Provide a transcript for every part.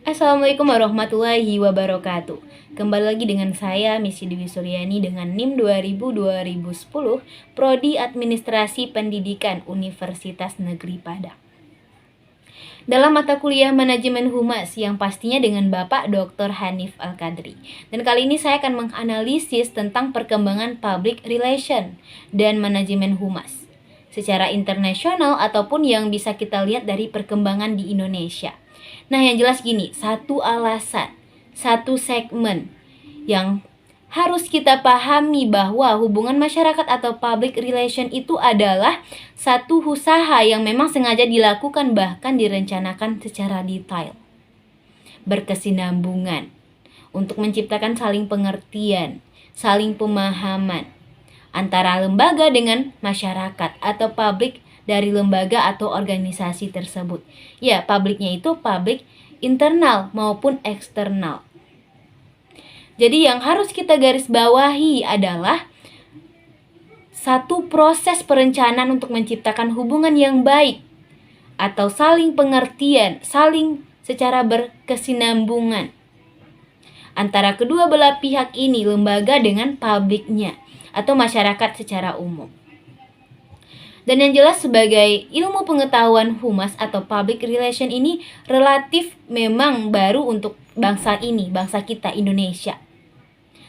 Assalamualaikum warahmatullahi wabarakatuh. Kembali lagi dengan saya Missy Dewi Suryani dengan NIM 2000-2010 Prodi Administrasi Pendidikan Universitas Negeri Padang. Dalam mata kuliah Manajemen Humas yang pastinya dengan Bapak Dr. Hanif Al-Qadri. Dan kali ini saya akan menganalisis tentang perkembangan public relation dan manajemen humas secara internasional ataupun yang bisa kita lihat dari perkembangan di Indonesia. Nah, yang jelas gini, satu alasan, satu segmen yang harus kita pahami bahwa hubungan masyarakat atau public relation itu adalah satu usaha yang memang sengaja dilakukan bahkan direncanakan secara detail, berkesinambungan, untuk menciptakan saling pengertian, saling pemahaman antara lembaga dengan masyarakat atau publik dari lembaga atau organisasi tersebut. Ya, publiknya itu publik internal maupun eksternal. Jadi yang harus kita garis bawahi adalah satu proses perencanaan untuk menciptakan hubungan yang baik atau saling pengertian, saling secara berkesinambungan antara kedua belah pihak ini, lembaga dengan publiknya atau masyarakat secara umum. Dan yang jelas sebagai ilmu pengetahuan humas atau public relation ini relatif memang baru untuk bangsa ini, bangsa kita Indonesia.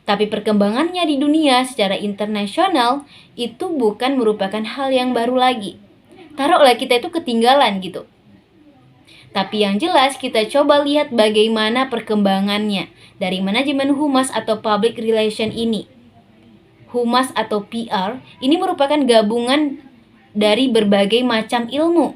Tapi perkembangannya di dunia secara internasional itu bukan merupakan hal yang baru lagi. Taruhlah kita itu ketinggalan gitu. Tapi yang jelas kita coba lihat bagaimana perkembangannya dari manajemen humas atau public relation ini. Humas atau PR ini merupakan gabungan dari berbagai macam ilmu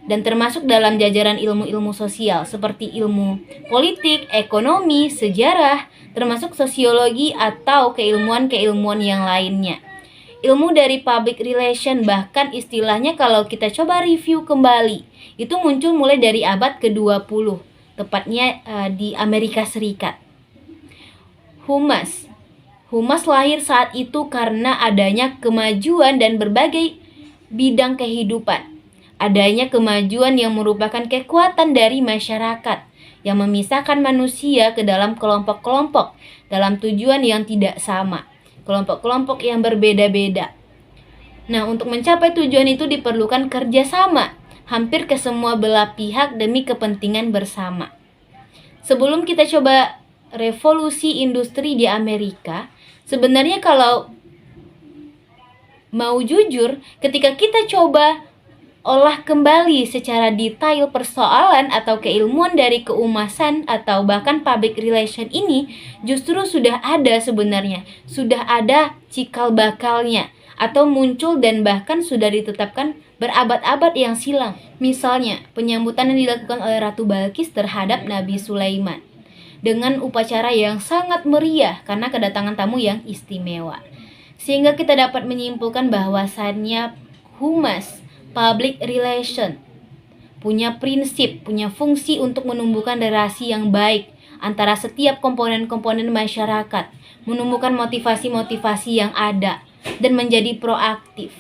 dan termasuk dalam jajaran ilmu-ilmu sosial seperti ilmu politik, ekonomi, sejarah, termasuk sosiologi atau keilmuan-keilmuan yang lainnya. Ilmu dari public relation bahkan istilahnya kalau kita coba review kembali itu muncul mulai dari abad ke-20, tepatnya di Amerika Serikat. Humas lahir saat itu karena adanya kemajuan dan berbagai bidang kehidupan. Adanya kemajuan yang merupakan kekuatan dari masyarakat yang memisahkan manusia ke dalam kelompok-kelompok dalam tujuan yang tidak sama, kelompok-kelompok yang berbeda-beda. Nah, untuk mencapai tujuan itu diperlukan kerjasama hampir ke semua belah pihak demi kepentingan bersama. Sebelum kita coba revolusi industri di Amerika, sebenarnya kalau mau jujur, ketika kita coba olah kembali secara detail persoalan atau keilmuan dari keumasan atau bahkan public relation ini, justru sudah ada sebenarnya, sudah ada cikal bakalnya atau muncul dan bahkan sudah ditetapkan berabad-abad yang silam. Misalnya, penyambutan yang dilakukan oleh Ratu Balkis terhadap Nabi Sulaiman dengan upacara yang sangat meriah karena kedatangan tamu yang istimewa. Sehingga kita dapat menyimpulkan bahwasannya humas, public relation, punya prinsip, punya fungsi untuk menumbuhkan relasi yang baik antara setiap komponen-komponen masyarakat, menumbuhkan motivasi-motivasi yang ada, dan menjadi proaktif.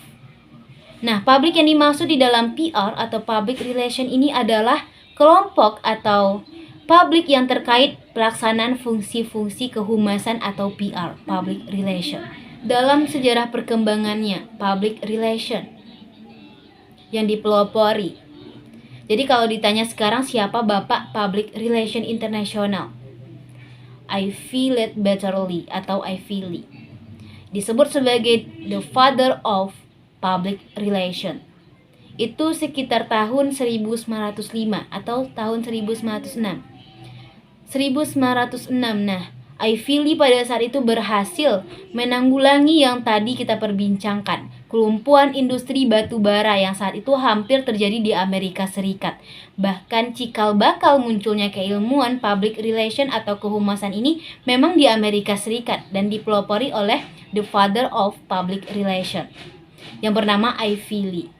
Nah, public yang dimaksud di dalam PR atau public relation ini adalah kelompok atau publik yang terkait pelaksanaan fungsi-fungsi kehumasan atau PR, public relation. Dalam sejarah perkembangannya, public relation yang dipelopori. Jadi kalau ditanya sekarang siapa Bapak Public Relation Internasional? I feel it betterly atau I feel it. Disebut sebagai the father of public relation. Itu sekitar tahun 1905 atau tahun 1906. 1906. Nah, Aifili pada saat itu berhasil menanggulangi yang tadi kita perbincangkan, kelumpuhan industri batu bara yang saat itu hampir terjadi di Amerika Serikat. Bahkan cikal bakal munculnya keilmuan public relation atau kehumasan ini memang di Amerika Serikat dan dipelopori oleh the father of public relation yang bernama Aifili.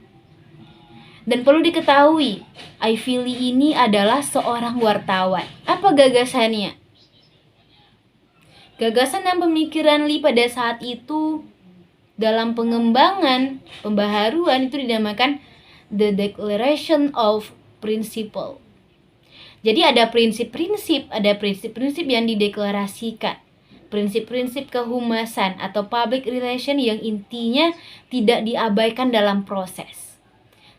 Dan perlu diketahui, Aifili ini adalah seorang wartawan. Apa gagasannya? Gagasan dan pemikiran Lee pada saat itu dalam pengembangan, pembaharuan itu dinamakan The Declaration of Principle. Jadi ada prinsip-prinsip yang dideklarasikan. Prinsip-prinsip kehumasan atau public relation yang intinya tidak diabaikan dalam proses.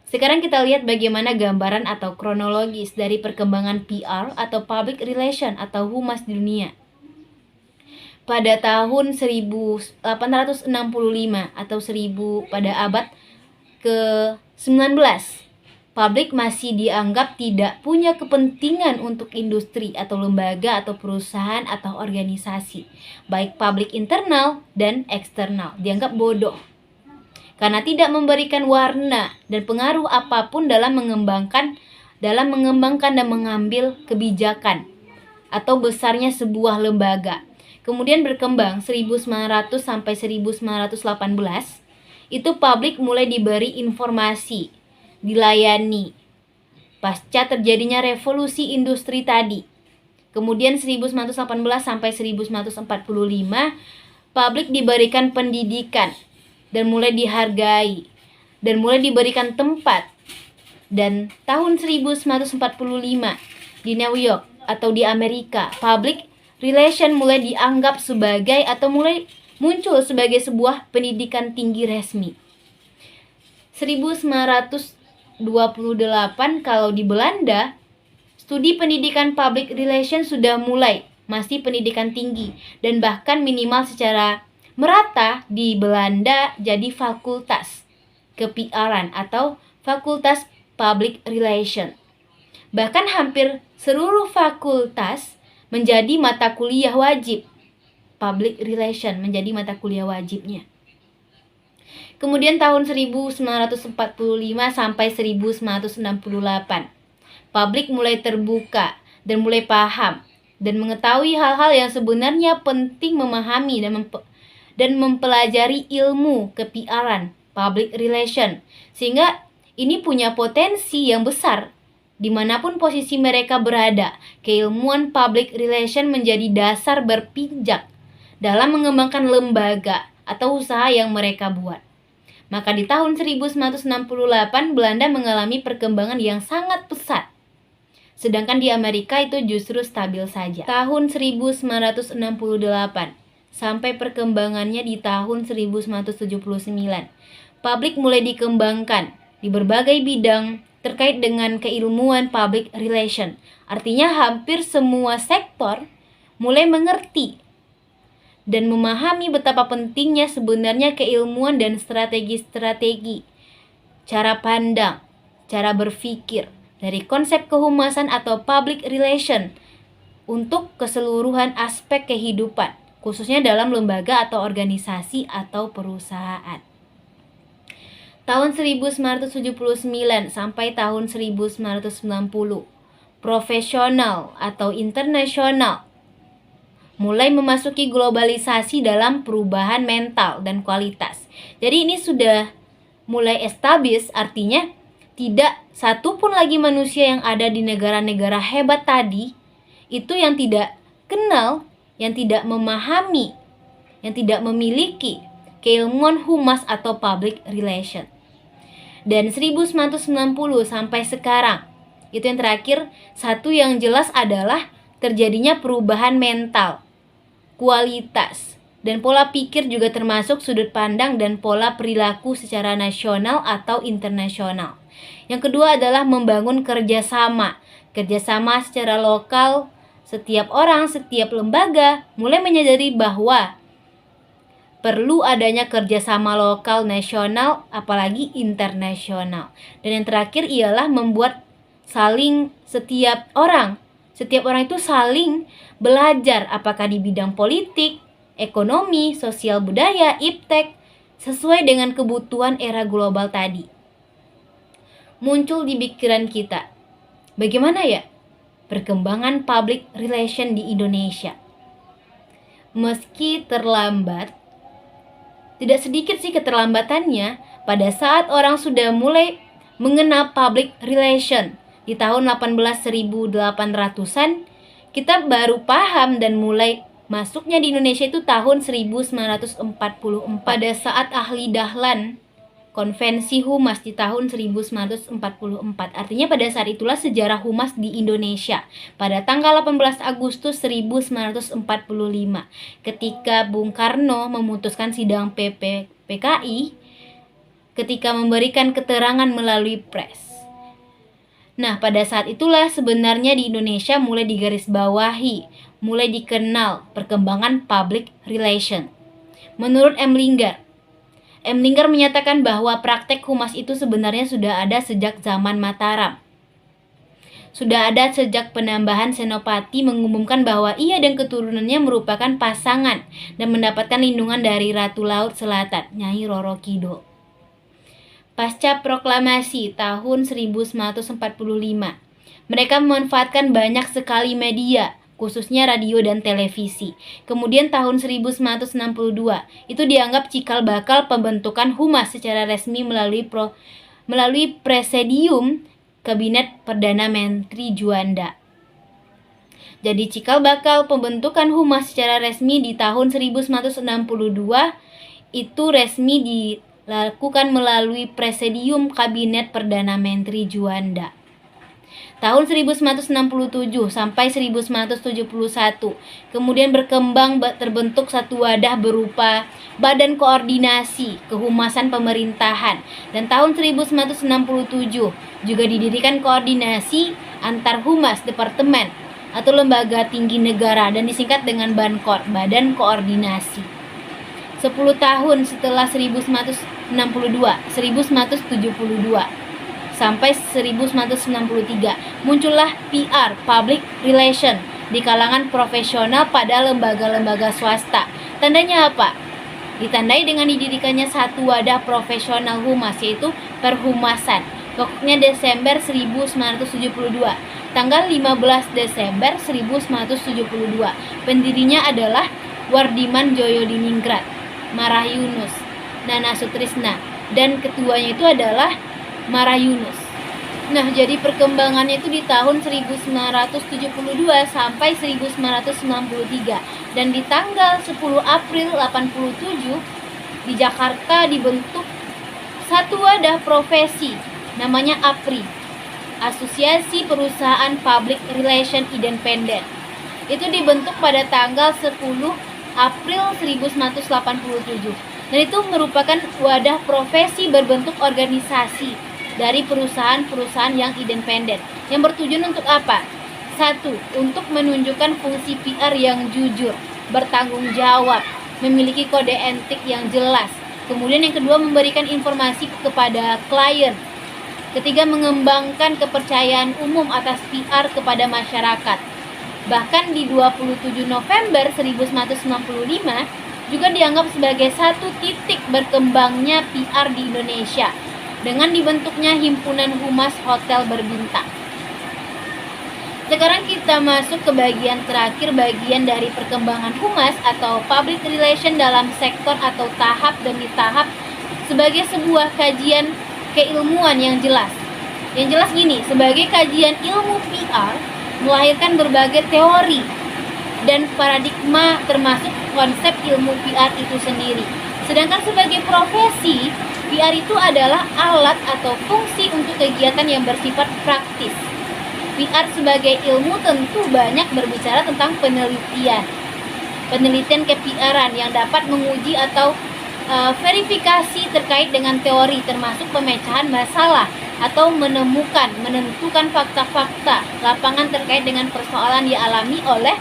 Sekarang kita lihat bagaimana gambaran atau kronologis dari perkembangan PR atau public relation atau humas di dunia. Pada tahun 1865 atau pada abad ke-19, publik masih dianggap tidak punya kepentingan untuk industri atau lembaga atau perusahaan atau organisasi, baik publik internal dan eksternal, dianggap bodoh karena tidak memberikan warna dan pengaruh apapun dalam mengembangkan dan mengambil kebijakan atau besarnya sebuah lembaga. Kemudian berkembang 1900 sampai 1918, itu publik mulai diberi informasi, dilayani pasca terjadinya revolusi industri tadi. Kemudian 1918 sampai 1945, publik diberikan pendidikan dan mulai dihargai dan mulai diberikan tempat. Dan tahun 1945 di New York atau di Amerika, public relation mulai dianggap sebagai atau mulai muncul sebagai sebuah pendidikan tinggi resmi. 1928 kalau di Belanda, studi pendidikan public relation sudah mulai, masih pendidikan tinggi dan bahkan minimal secara merata di Belanda jadi fakultas ke-PR-an atau fakultas public relation. Bahkan hampir seluruh fakultas menjadi mata kuliah wajib. Public relation menjadi mata kuliah wajibnya. Kemudian tahun 1945 sampai 1968, publik mulai terbuka dan mulai paham dan mengetahui hal-hal yang sebenarnya penting memahami dan mempelajari ilmu ke-PR-an, public relation, sehingga ini punya potensi yang besar. Dimanapun posisi mereka berada, keilmuan public relation menjadi dasar berpijak dalam mengembangkan lembaga atau usaha yang mereka buat. Maka di tahun 1968, Belanda mengalami perkembangan yang sangat pesat. Sedangkan di Amerika itu justru stabil saja. Tahun 1968 sampai perkembangannya di tahun 1979, publik mulai dikembangkan di berbagai bidang terkait dengan keilmuan public relation. Artinya hampir semua sektor mulai mengerti dan memahami betapa pentingnya sebenarnya keilmuan dan strategi-strategi, cara pandang, cara berpikir dari konsep kehumasan atau public relation untuk keseluruhan aspek kehidupan, khususnya dalam lembaga atau organisasi atau perusahaan. Tahun 1979 sampai tahun 1990, profesional atau internasional mulai memasuki globalisasi dalam perubahan mental dan kualitas. Jadi ini sudah mulai establis, artinya tidak satu pun lagi manusia yang ada di negara-negara hebat tadi itu yang tidak kenal, yang tidak memahami, yang tidak memiliki keilmuan humas atau public relation. Dan 1990 sampai sekarang, itu yang terakhir, satu yang jelas adalah terjadinya perubahan mental, kualitas, dan pola pikir juga termasuk sudut pandang dan pola perilaku secara nasional atau internasional. Yang kedua adalah membangun kerjasama secara lokal. Setiap orang, setiap lembaga mulai menyadari bahwa perlu adanya kerjasama lokal, nasional, apalagi internasional. Dan yang terakhir ialah membuat setiap orang itu saling belajar, apakah di bidang politik, ekonomi, sosial budaya, iptek, sesuai dengan kebutuhan era global tadi. Muncul di pikiran kita, bagaimana ya perkembangan public relation di Indonesia? Meski terlambat, tidak sedikit sih keterlambatannya pada saat orang sudah mulai mengenal public relation. Di tahun 18.800-an, kita baru paham dan mulai masuknya di Indonesia itu tahun 1944. Pada saat ahli Dahlan Konvensi Humas di tahun 1944. Artinya pada saat itulah sejarah humas di Indonesia. Pada tanggal 18 Agustus 1945, ketika Bung Karno memutuskan sidang PKI, ketika memberikan keterangan melalui pres. Nah, pada saat itulah sebenarnya di Indonesia mulai digarisbawahi, mulai dikenal perkembangan public relation. Menurut M. Linggar menyatakan bahwa praktek humas itu sebenarnya sudah ada sejak zaman Mataram. Sudah ada sejak penambahan Senopati mengumumkan bahwa ia dan keturunannya merupakan pasangan dan mendapatkan lindungan dari Ratu Laut Selatan, Nyai Roro Kidul. Pasca proklamasi tahun 1945, mereka memanfaatkan banyak sekali media, khususnya radio dan televisi. Kemudian tahun 1962, itu dianggap cikal bakal pembentukan humas secara resmi melalui Presidium Kabinet Perdana Menteri Juanda. Jadi cikal bakal pembentukan humas secara resmi di tahun 1962 itu resmi dilakukan melalui Presidium Kabinet Perdana Menteri Juanda. Tahun 1967 sampai 1971, kemudian berkembang terbentuk satu wadah berupa Badan Koordinasi Kehumasan Pemerintahan, dan tahun 1967 juga didirikan koordinasi antar humas departemen atau lembaga tinggi negara dan disingkat dengan Bankor, Badan Koordinasi. 10 tahun setelah 1972 sampai 1993, muncullah PR, Public Relation, di kalangan profesional pada lembaga-lembaga swasta. Tandanya apa? Ditandai dengan didirikannya satu wadah profesional humas, yaitu Perhumasan. Pokoknya Desember 1972. Tanggal 15 Desember 1972. Pendirinya adalah Wardiman Joyodiningrat, Marah Yunus, Nana Sutrisna, dan ketuanya itu adalah Marah Yunus. Nah, jadi perkembangannya itu di tahun 1972 sampai 1993, dan di tanggal 10 April 87 di Jakarta dibentuk satu wadah profesi namanya APRI, Asosiasi Perusahaan Public Relation Independen. Itu dibentuk pada tanggal 10 April 1987. Dan itu merupakan wadah profesi berbentuk organisasi dari perusahaan-perusahaan yang independen, yang bertujuan untuk apa? 1. Untuk menunjukkan fungsi PR yang jujur, bertanggung jawab, memiliki kode etik yang jelas. Kemudian yang kedua, memberikan informasi kepada klien. Ketiga, mengembangkan kepercayaan umum atas PR kepada masyarakat. Bahkan di 27 November 1965 juga dianggap sebagai satu titik berkembangnya PR di Indonesia dengan dibentuknya Himpunan Humas Hotel Berbintang. Sekarang kita masuk ke bagian terakhir, bagian dari perkembangan humas atau public relation dalam sektor atau tahap demi tahap sebagai sebuah kajian keilmuan yang jelas. Yang jelas gini, sebagai kajian ilmu PR melahirkan berbagai teori dan paradigma termasuk konsep ilmu PR itu sendiri. Sedangkan sebagai profesi, PR itu adalah alat atau fungsi untuk kegiatan yang bersifat praktis. PR sebagai ilmu tentu banyak berbicara tentang penelitian ke-PR-an yang dapat menguji atau verifikasi terkait dengan teori, termasuk pemecahan masalah atau menentukan fakta-fakta lapangan terkait dengan persoalan dialami oleh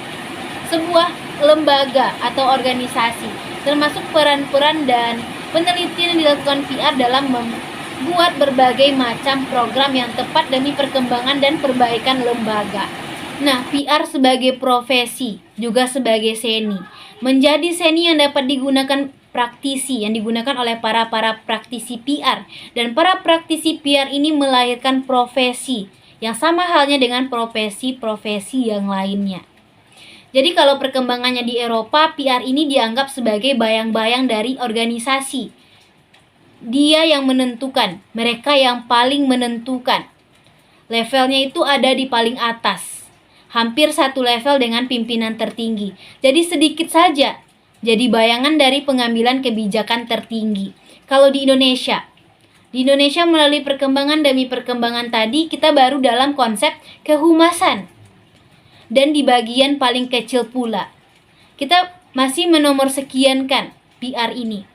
sebuah lembaga atau organisasi, termasuk peran-peran dan penelitian yang dilakukan PR dalam membuat berbagai macam program yang tepat demi perkembangan dan perbaikan lembaga. Nah, PR sebagai profesi juga sebagai seni. Menjadi seni yang dapat digunakan praktisi, yang digunakan oleh para praktisi PR. Dan para praktisi PR ini melahirkan profesi yang sama halnya dengan profesi-profesi yang lainnya. Jadi kalau perkembangannya di Eropa, PR ini dianggap sebagai bayang-bayang dari organisasi. Dia yang menentukan, mereka yang paling menentukan. Levelnya itu ada di paling atas, hampir satu level dengan pimpinan tertinggi. Jadi sedikit saja jadi bayangan dari pengambilan kebijakan tertinggi. Kalau di Indonesia, Di Indonesia melalui perkembangan demi perkembangan tadi, kita baru dalam konsep kehumasan. Dan di bagian paling kecil pula, kita masih menomor sekiankan PR ini.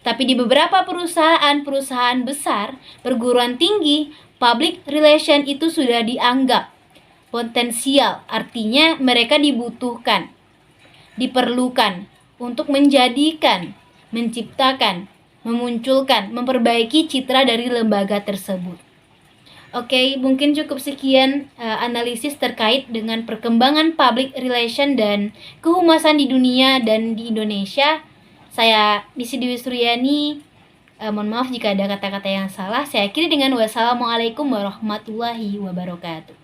Tapi di beberapa perusahaan besar, perguruan tinggi, public relation itu sudah dianggap potensial. Artinya mereka dibutuhkan, diperlukan untuk menjadikan, menciptakan, memunculkan, memperbaiki citra dari lembaga tersebut. Oke, mungkin cukup sekian analisis terkait dengan perkembangan public relation dan kehumasan di dunia dan di Indonesia. Saya Misi Dewi Suryani. Mohon maaf jika ada kata-kata yang salah. Saya akhiri dengan wassalamualaikum warahmatullahi wabarakatuh.